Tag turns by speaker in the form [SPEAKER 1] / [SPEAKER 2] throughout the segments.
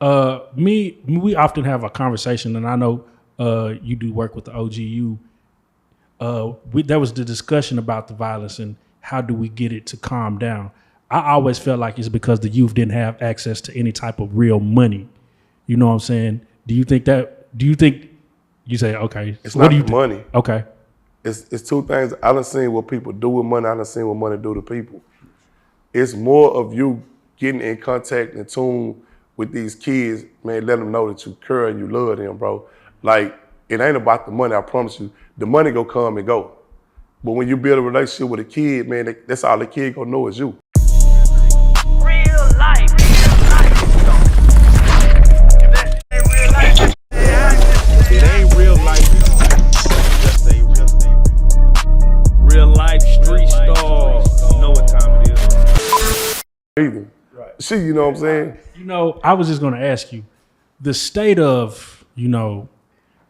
[SPEAKER 1] We often have a conversation, and I know you do work with the OGU. There was the discussion about the violence and how do we get it to calm down. I always felt like it's because the youth didn't have access to any type of real money. You know what I'm saying? Do you think you say, okay.
[SPEAKER 2] It's not the money.
[SPEAKER 1] Okay.
[SPEAKER 2] It's two things. I done seen what people do with money. I done seen what money do to people. It's more of you getting in contact and tune with these kids, man, let them know that you care and you love them, bro. Like, it ain't about the money, I promise you. The money go come and go. But when you build a relationship with a kid, man, that's all the kid gonna know is you.
[SPEAKER 3] Real life.
[SPEAKER 4] It ain't real life. Just say real life street stars. You know what time it is.
[SPEAKER 2] Either. Right. See, you know what I'm saying?
[SPEAKER 1] You know, I was just gonna ask you, the state of,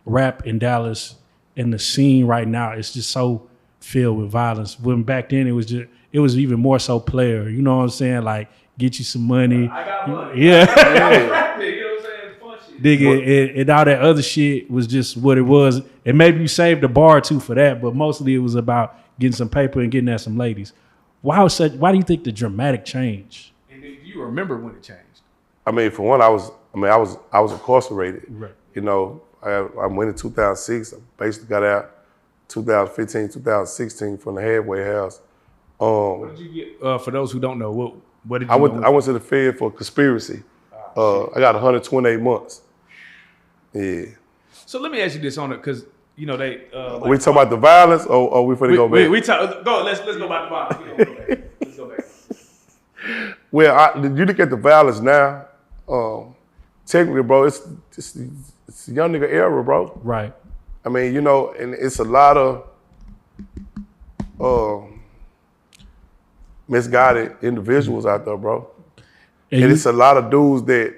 [SPEAKER 1] rap in Dallas and the scene right now is just so filled with violence. When back then it was even more so player. You know what I'm saying? Like, get you some money.
[SPEAKER 4] I got money.
[SPEAKER 1] Yeah.
[SPEAKER 4] You know what I'm saying? Fun shit.
[SPEAKER 1] Nigga, and all that other shit was just what it was. And maybe you saved the bar too for that, but mostly it was about getting some paper and getting at some ladies. Why do you think the dramatic change?
[SPEAKER 4] And do you remember when it changed?
[SPEAKER 2] I mean, for one, I was incarcerated.
[SPEAKER 1] Right.
[SPEAKER 2] You know, I went in 2006. I basically got out 2015, 2016 from the halfway house.
[SPEAKER 4] What did you get? For those who don't know, what did you?
[SPEAKER 2] I went to the Fed for conspiracy. I got 128 months. Yeah.
[SPEAKER 4] So let me ask you this on it, because they.
[SPEAKER 2] Are we talking about the violence, or we finna go back?
[SPEAKER 4] We talk. Go. Let's go about the violence. Let's go back.
[SPEAKER 2] Well, you look at the violence now. Technically, bro, it's a young nigga era, bro.
[SPEAKER 1] Right.
[SPEAKER 2] I mean, and it's a lot of misguided individuals out there, bro. And it's a lot of dudes that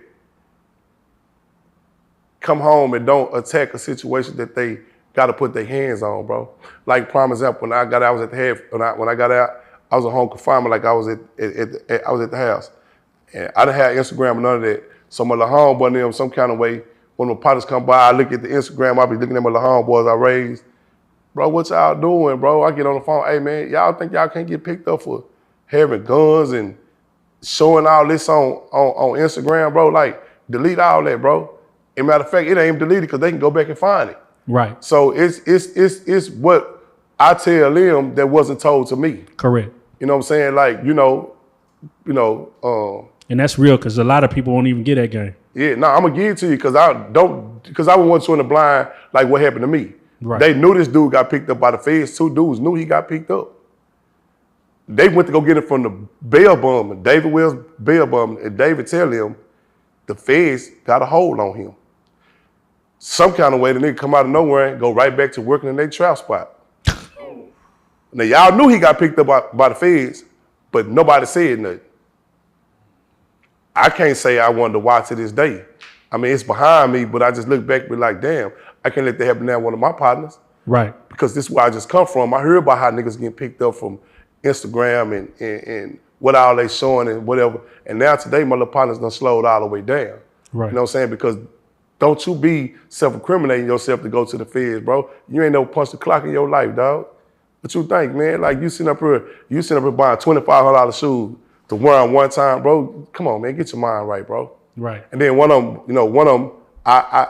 [SPEAKER 2] come home and don't attack a situation that they got to put their hands on, bro. Like, prime example, when I got out, I was at the half. When I got out, I was on home confinement, like I was at the house, and I didn't have Instagram or none of that. So my little homeboy them some kind of way. When my partners come by, I look at the Instagram. I be looking at my little homeboys I raised. Bro, what y'all doing, bro? I get on the phone. Hey man, y'all think y'all can't get picked up for having guns and showing all this on Instagram, bro? Like, delete all that, bro. As a matter of fact, it ain't even deleted because they can go back and find it.
[SPEAKER 1] Right.
[SPEAKER 2] So it's what I tell them that wasn't told to me.
[SPEAKER 1] Correct.
[SPEAKER 2] You know what I'm saying? Like,
[SPEAKER 1] and that's real, because a lot of people won't even get that game.
[SPEAKER 2] Yeah, no, I'm gonna give it to you because I was once in the blind, like what happened to me.
[SPEAKER 1] Right.
[SPEAKER 2] They knew this dude got picked up by the feds. Two dudes knew he got picked up. They went to go get him from the bail bum, David Wells bail bum, and David tell him the feds got a hold on him. Some kind of way the nigga come out of nowhere and go right back to working in their trap spot. Now y'all knew he got picked up by the feds, but nobody said nothing. I can't say I wanted to watch to this day. I mean, it's behind me, but I just look back and be like, damn, I can't let that happen to one of my partners.
[SPEAKER 1] Right.
[SPEAKER 2] Because this is where I just come from. I heard about how niggas getting picked up from Instagram and what all they showing and whatever. And now today, my little partners done slowed all the way down.
[SPEAKER 1] Right.
[SPEAKER 2] You know what I'm saying? Because don't you be self-incriminating yourself to go to the feds, bro. You ain't never punched the clock in your life, dog. What you think, man? Like, you sitting up here buying $2,500 shoes to wear them one time, bro. Come on, man, get your mind right, bro.
[SPEAKER 1] Right.
[SPEAKER 2] And then one of them, I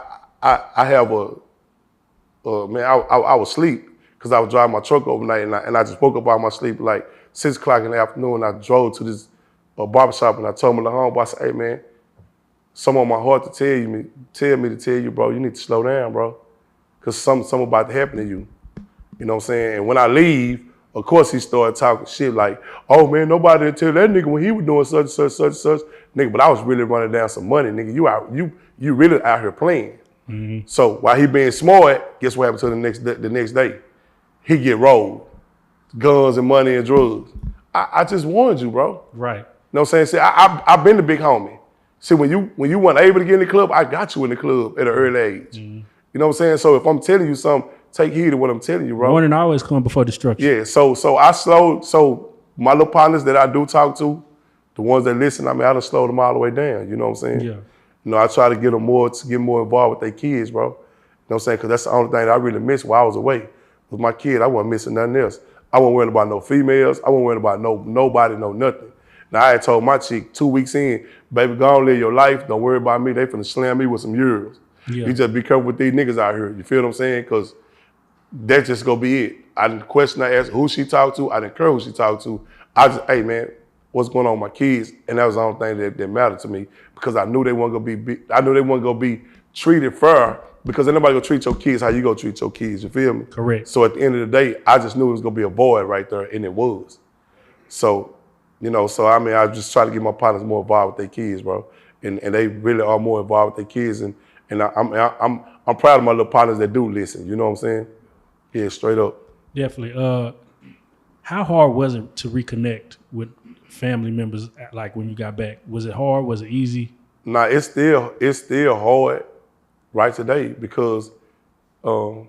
[SPEAKER 2] have man, I was asleep because I was driving my truck overnight, and I just woke up out of my sleep like 6 o'clock in the afternoon. I drove to this barbershop and I told my little homeboy, I said, hey man, something on my heart to tell you, bro, you need to slow down, bro, because something about to happen to you. You know what I'm saying? And when I leave, of course he started talking shit like, oh man, nobody didn't tell that nigga when he was doing such and such, such and such. Nigga, but I was really running down some money, nigga. You really out here playing. Mm-hmm. So while he being smart, guess what happened to the next day? He get rolled. Guns and money and drugs. I just warned you, bro.
[SPEAKER 1] Right.
[SPEAKER 2] You know what I'm saying? See, I've been the big homie. See, when you weren't able to get in the club, I got you in the club at an early age. Mm-hmm. You know what I'm saying? So if I'm telling you something, take heed of what I'm telling you, bro.
[SPEAKER 1] Warning always come before destruction.
[SPEAKER 2] Yeah, so I slowed, so my little partners that I do talk to, the ones that listen, I done slowed them all the way down, you know what I'm saying?
[SPEAKER 1] Yeah.
[SPEAKER 2] I try to get them get more involved with their kids, bro. You know what I'm saying? Because that's the only thing that I really missed while I was away. With my kid, I wasn't missing nothing else. I wasn't worried about no females. I wasn't worried about nobody, no nothing. Now, I had told my chick 2 weeks in, baby, go on, live your life. Don't worry about me. They finna slam me with some euros.
[SPEAKER 1] Yeah.
[SPEAKER 2] You just be careful with these niggas out here. You feel what I'm saying? Because that's just gonna be it. I didn't question, I asked who she talked to. I didn't care who she talked to. I just, hey man, what's going on with my kids? And that was the only thing that mattered to me, because I knew they weren't gonna be treated fair, because ain't nobody gonna treat your kids how you gonna treat your kids. You feel me?
[SPEAKER 1] Correct.
[SPEAKER 2] So at the end of the day, I just knew it was gonna be a void right there, and it was. So, I just try to get my partners more involved with their kids, bro. And they really are more involved with their kids, and I'm proud of my little partners that do listen. You know what I'm saying? Yeah, straight up.
[SPEAKER 1] Definitely. How hard was it to reconnect with family members, like when you got back? Was it hard? Was it easy?
[SPEAKER 2] Nah, it's still hard right today, because I'm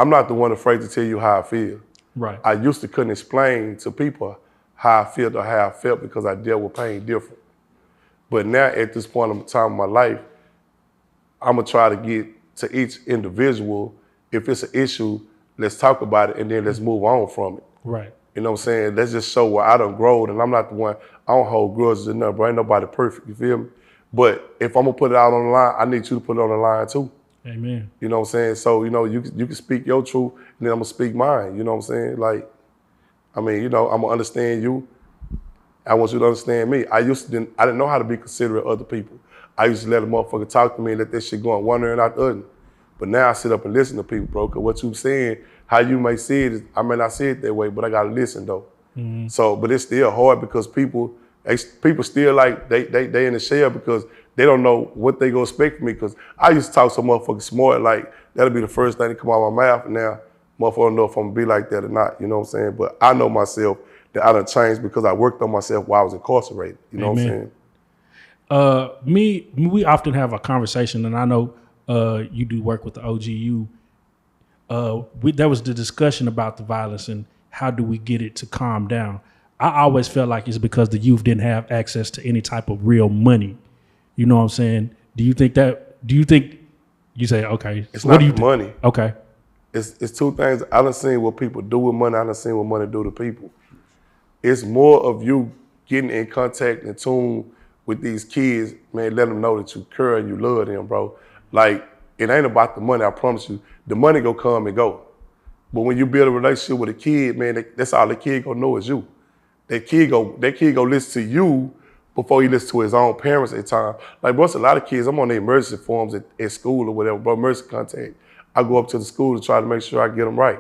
[SPEAKER 2] not the one afraid to tell you how I feel.
[SPEAKER 1] Right.
[SPEAKER 2] I used to couldn't explain to people how I feel or how I felt, because I dealt with pain different. But now at this point in time of my life, I'm gonna try to get to each individual. If it's an issue, let's talk about it, and then let's move on from it.
[SPEAKER 1] Right.
[SPEAKER 2] You know what I'm saying? Let's just show where I done growed, and I'm not the one, I don't hold grudges or nothing, bro. Ain't nobody perfect, you feel me? But if I'm gonna put it out on the line, I need you to put it on the line too.
[SPEAKER 1] Amen.
[SPEAKER 2] You know what I'm saying? So, you can speak your truth, and then I'm gonna speak mine. You know what I'm saying? Like, I'm gonna understand you. I want you to understand me. I didn't know how to be considerate of other people. I used to let a motherfucker talk to me and let that shit go in one ear and out the other. But now I sit up and listen to people, bro, because what you saying, how you may see it, I may not see it that way, but I gotta listen though. Mm-hmm. So, but it's still hard, because people still like, they in the shell, because they don't know what they gonna expect from me, because I used to talk so motherfucking smart, like that'll be the first thing to come out of my mouth, and now motherfucker don't know if I'm gonna be like that or not, you know what I'm saying? But I know myself that I done changed, because I worked on myself while I was incarcerated, you know
[SPEAKER 1] Amen.
[SPEAKER 2] what I'm saying?
[SPEAKER 1] We often have a conversation, and I know you do work with the OGU. There was the discussion about the violence and how do we get it to calm down. I always felt like it's because the youth didn't have access to any type of real money. You know what I'm saying? Do you think you say, okay,
[SPEAKER 2] It's
[SPEAKER 1] what
[SPEAKER 2] not
[SPEAKER 1] do you
[SPEAKER 2] the money.
[SPEAKER 1] Okay.
[SPEAKER 2] It's two things. I done seen what people do with money. I done seen what money do to people. It's more of you getting in contact and tune with these kids, man, let them know that you care and you love them, bro. Like, it ain't about the money, I promise you. The money go come and go. But when you build a relationship with a kid, man, that's all the kid gonna know is you. That kid go listen to you before he listens to his own parents at times. Like, bro, it's a lot of kids, I'm on the emergency forums at school or whatever, bro, emergency contact. I go up to the school to try to make sure I get them right.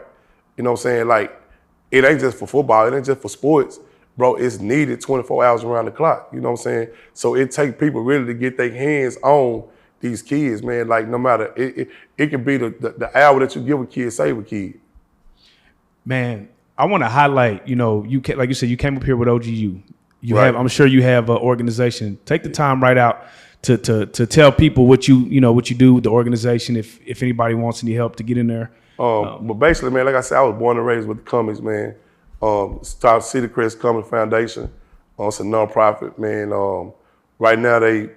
[SPEAKER 2] You know what I'm saying? Like, it ain't just for football, it ain't just for sports. Bro, it's needed 24 hours around the clock, you know what I'm saying? So it takes people really to get their hands on these kids, man. Like, no matter, it can be the hour that you give a kid, save a kid.
[SPEAKER 5] Man, I want to highlight, like you said, you came up here with OGU.
[SPEAKER 2] Right.
[SPEAKER 5] I'm sure you have an organization. Take the time right out to tell people what you do with the organization, if anybody wants any help to get in there.
[SPEAKER 2] But basically, man, like I said, I was born and raised with the comics, man. Started City Crest Comic Foundation. It's a nonprofit, man. Right now they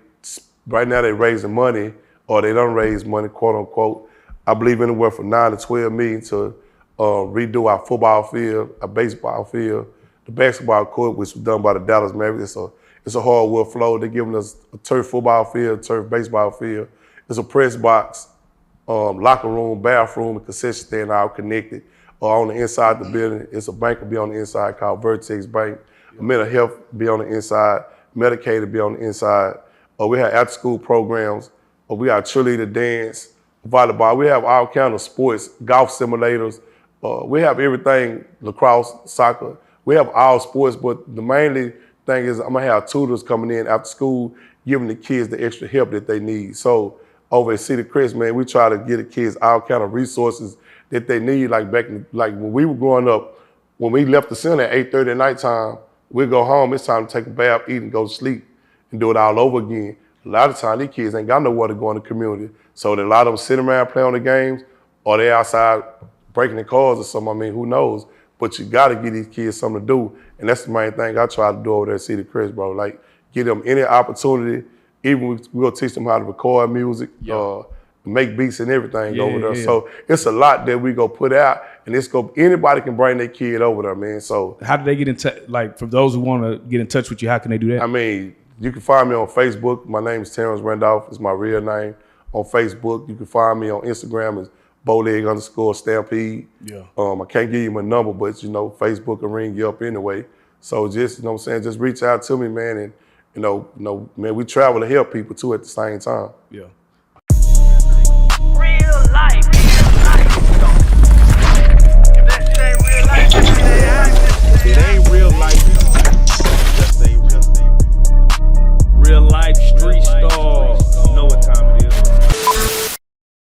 [SPEAKER 2] raising money, or they don't raise money, quote unquote. I believe anywhere from 9 to 12 million to redo our football field, our baseball field, the basketball court, which was done by the Dallas Mavericks. It's a hardwood floor. They're giving us a turf football field, turf baseball field. It's a press box, locker room, bathroom, and concession stand all connected. On the inside of the building, it's a bank will be on the inside called Vertex Bank. Mental health be on the inside. Medicaid be on the inside. We have after school programs. We have cheerleader dance, volleyball. We have all kinds of sports, golf simulators. We have everything, lacrosse, soccer. We have all sports, but the mainly thing is I'm gonna have tutors coming in after school, giving the kids the extra help that they need. So over at City Crest, man, we try to get the kids all kind of resources that they need. Like when we were growing up, when we left the center at 8:30 at nighttime, we'd go home, it's time to take a bath, eat, and go to sleep and do it all over again. A lot of times, these kids ain't got nowhere to go in the community. So a lot of them sitting around playing on the games, or they outside breaking the cars or something. I mean, who knows? but you got to give these kids something to do. And that's the main thing I try to do over there at City Crest, bro. Like, give them any opportunity. Even we'll teach them how to record music, make beats and everything over there.
[SPEAKER 5] Yeah.
[SPEAKER 2] So it's a lot that we go put out, and anybody can bring their kid over there, man. So
[SPEAKER 5] How do they get in touch? Like, for those who want to get in touch with you, how can they do that?
[SPEAKER 2] I mean, you can find me on Facebook. My name is Terrence Randolph. It's my real name on Facebook. You can find me on Instagram as BoLeg_Stampede.
[SPEAKER 5] Yeah.
[SPEAKER 2] I can't give you my number, but Facebook will ring you up anyway. So just, what I'm saying, just reach out to me, man, and man, we travel to help people too at the same time.
[SPEAKER 5] Yeah.